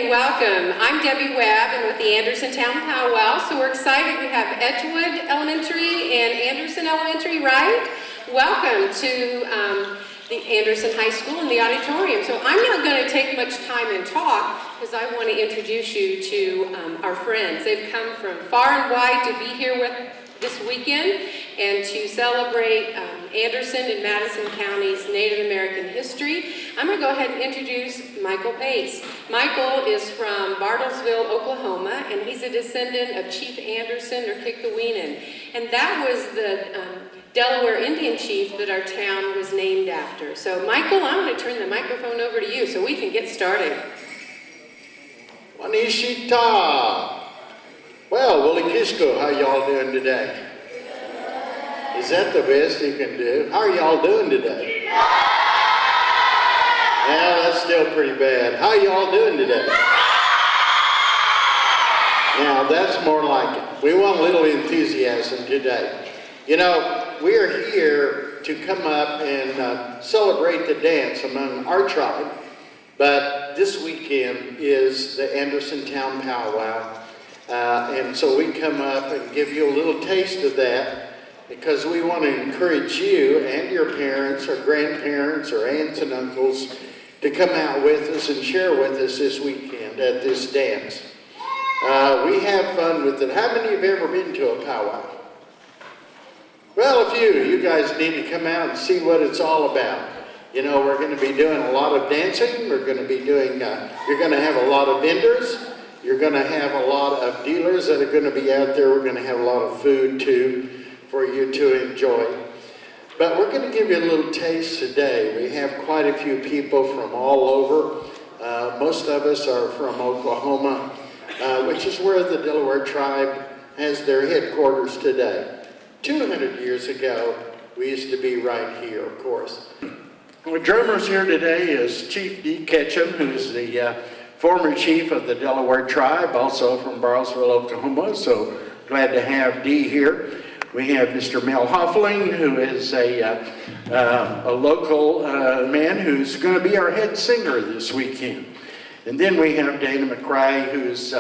and welcome. I'm Debbie Webb and with the Anderson Town Powwow, so we're excited. We have Edgewood Elementary and Anderson Elementary, right? Welcome to the Anderson High School in the auditorium. So I'm not going to take much time and talk because I want to introduce you to our friends. They've come from far and wide to be here with this weekend and to celebrate Anderson and Madison County's Native American history. I'm going to go ahead and introduce Michael Pace. Michael is from Bartlesville, Oklahoma, and he's a descendant of Chief Anderson or Kickaweenan. And that was the Delaware Indian chief that our town was named after. So Michael, I'm going to turn the microphone over to you so we can get started. Wanishita. Well, Willie Kisco, how y'all doing today? Is that the best you can do? How are y'all doing today? Well, that's still pretty bad. How y'all doing today? Now, that's more like it. We want a little enthusiasm today. You know, we're here to come up and celebrate the dance among our tribe, but this weekend is the Anderson Town Powwow. And so we come up and give you a little taste of that because we want to encourage you and your parents or grandparents or aunts and uncles to come out with us and share with us this weekend at this dance. We have fun with it. How many have ever been to a powwow? Well, a few. You guys need to come out and see what it's all about. You know, we're going to be doing a lot of dancing. We're going to be doing, you're going to have a lot of vendors. You're going to have a lot of dealers that are going to be out there. We're going to have a lot of food, too, for you to enjoy. But we're going to give you a little taste today. We have quite a few people from all over. Most of us are from Oklahoma, which is where the Delaware tribe has their headquarters today. 200 years ago, we used to be right here, of course. The drummers here today is Chief D. Ketchum, who's the former chief of the Delaware tribe, also from Bartlesville, Oklahoma, so glad to have Dee here. We have Mr. Mel Hoffling, who is a local man who's going to be our head singer this weekend. And then we have Dana McCrae, who's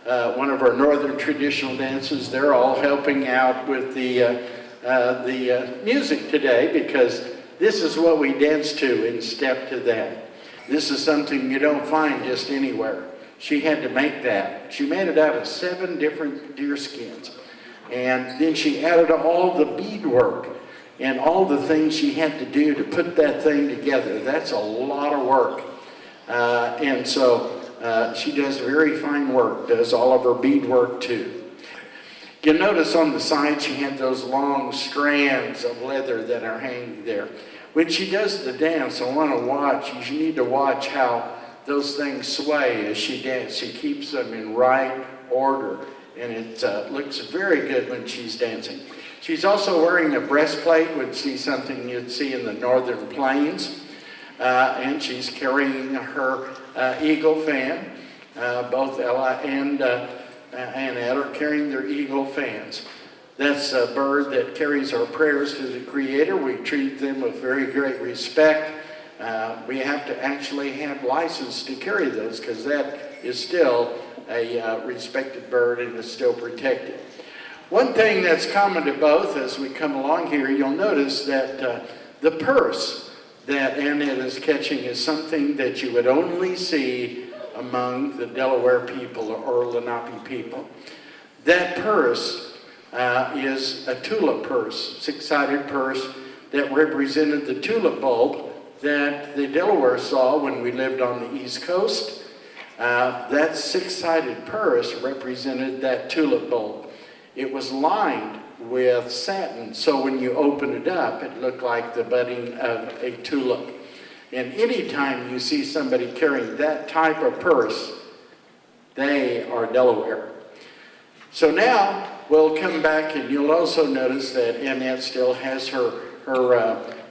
one of our northern traditional dances. They're all helping out with the music today because this is what we dance to in step to that. This is something you don't find just anywhere. She had to make that. She made it out of 7 different deer skins. And then she added all the beadwork and all the things she had to do to put that thing together. That's a lot of work. And so she does very fine work, does all of her beadwork too. You'll notice on the side she had those long strands of leather that are hanging there. When she does the dance, I want to watch, you need to watch how those things sway as she dances. She keeps them in right order, and it looks very good when she's dancing. She's also wearing a breastplate, which is something you'd see in the northern plains, and she's carrying her eagle fan. Both Ella and Ed are carrying their eagle fans. That's a bird that carries our prayers to the Creator. We treat them with very great respect. We have to actually have license to carry those because that is still a respected bird and is still protected. One thing that's common to both as we come along here, you'll notice that the purse that Annette is catching is something that you would only see among the Delaware people or Lenape people. That purse is a tulip purse, 6-sided purse that represented the tulip bulb that the Delaware saw when we lived on the East Coast. That 6-sided purse represented that tulip bulb. It was lined with satin, so when you open it up, it looked like the budding of a tulip. And anytime you see somebody carrying that type of purse, they are Delaware. So now we'll come back and you'll also notice that Annette still has her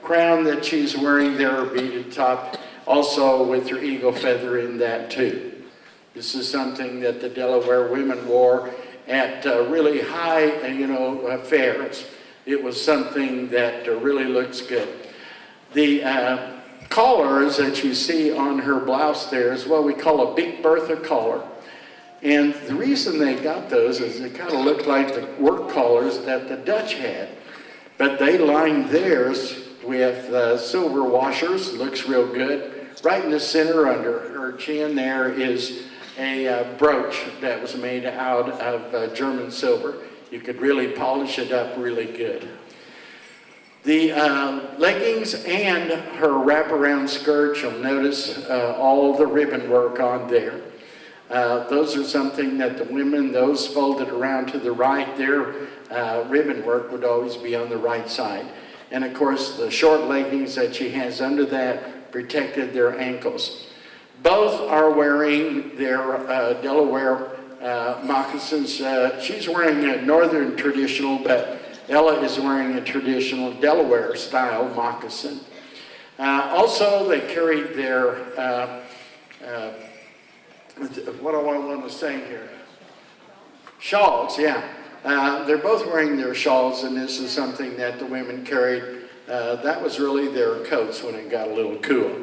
crown that she's wearing there, her beaded top, also with her eagle feather in that too. This is something that the Delaware women wore at really high, fairs. It was something that really looks good. The collars that you see on her blouse there is what we call a Big Bertha collar. And the reason they got those is it kind of looked like the work collars that the Dutch had. But they lined theirs with silver washers, looks real good. Right in the center under her chin there is a brooch that was made out of German silver. You could really polish it up really good. The leggings and her wraparound skirt, you'll notice all the ribbon work on there. Those are something that the women, those folded around to the right, their ribbon work would always be on the right side. And of course, the short leggings that she has under that protected their ankles. Both are wearing their Delaware moccasins. She's wearing a northern traditional, but Ella is wearing a traditional Delaware style moccasin. Also, they carried their, what do I want to say here? Shawls, yeah. They're both wearing their shawls, and this is something that the women carried. That was really their coats when it got a little cool.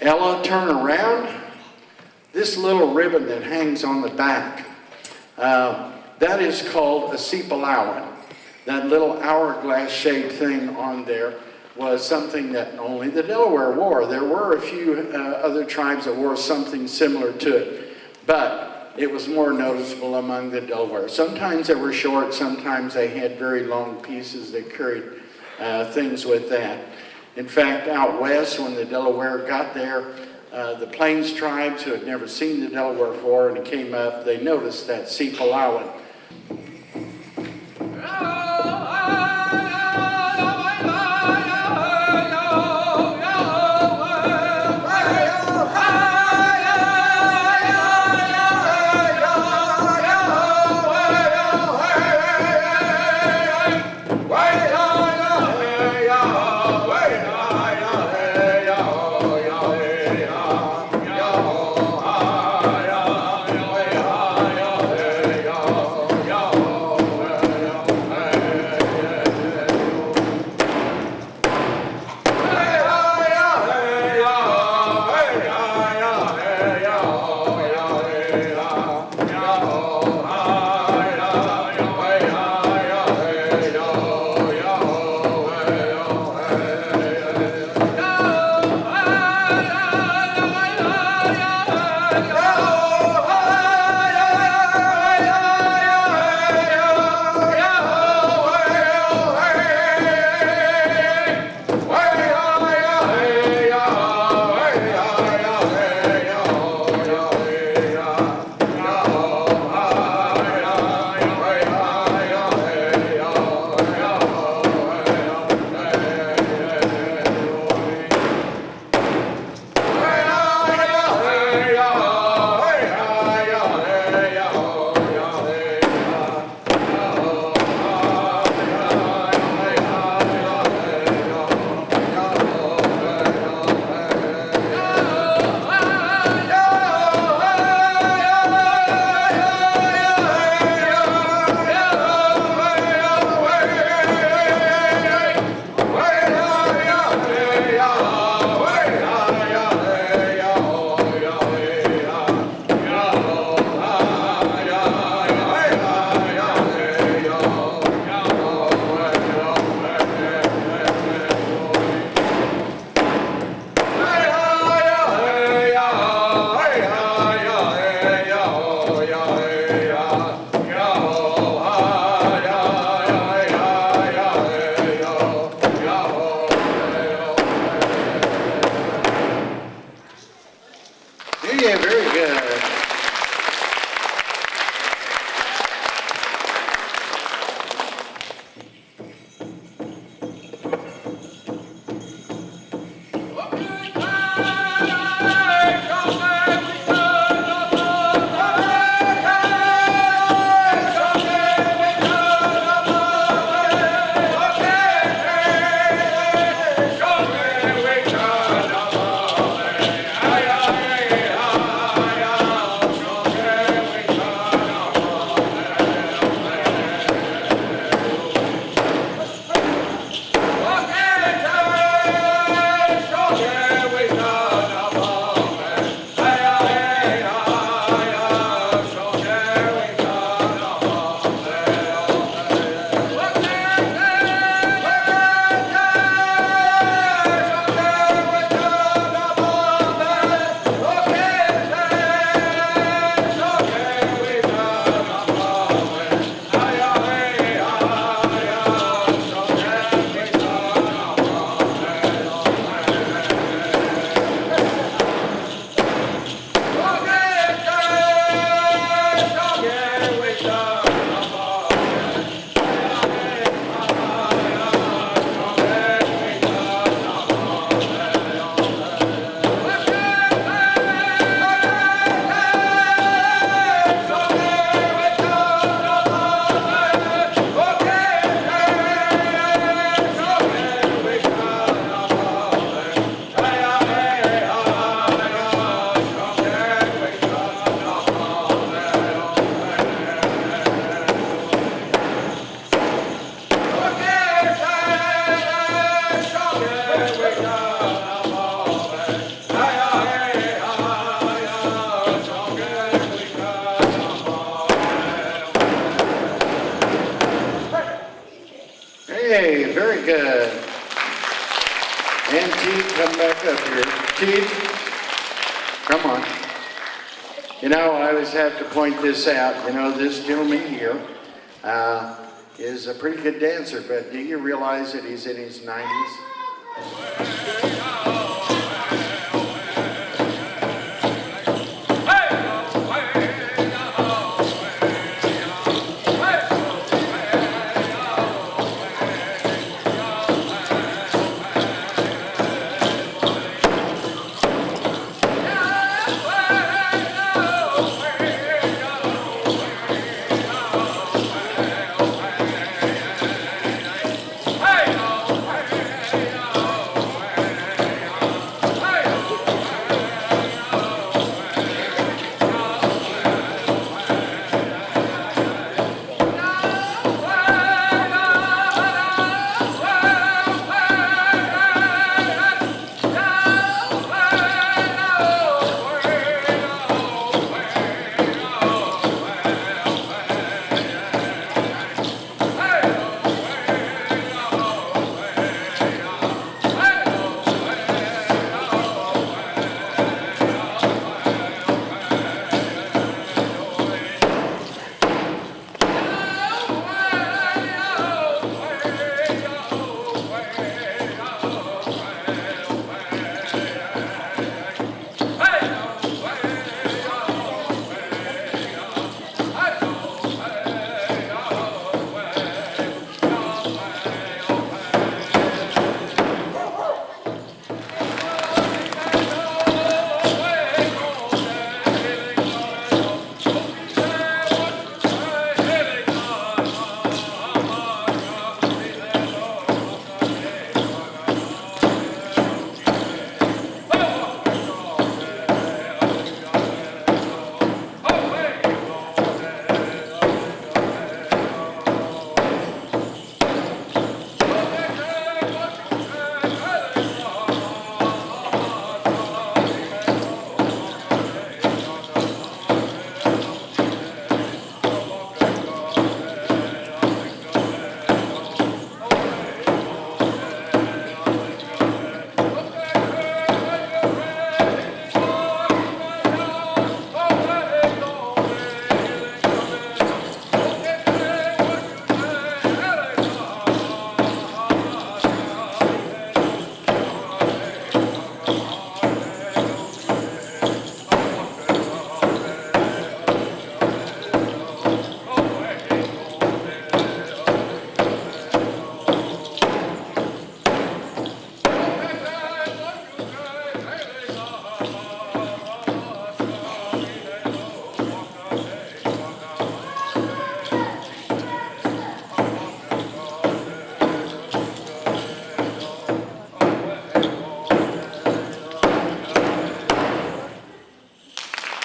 Ella, turn around. This little ribbon that hangs on the back, that is called a sepalowan. That little hourglass-shaped thing on there was something that only the Delaware wore. There were a few other tribes that wore something similar to it, but it was more noticeable among the Delaware. Sometimes they were short, sometimes they had very long pieces that carried things with that. In fact, out west, when the Delaware got there, the Plains tribes who had never seen the Delaware before and it came up, they noticed that sepalowan. Yeah, very good. Chief, come on. You know, I always have to point this out. You know, this gentleman here is a pretty good dancer, but do you realize that he's in his 90s?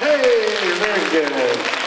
Hey, very good.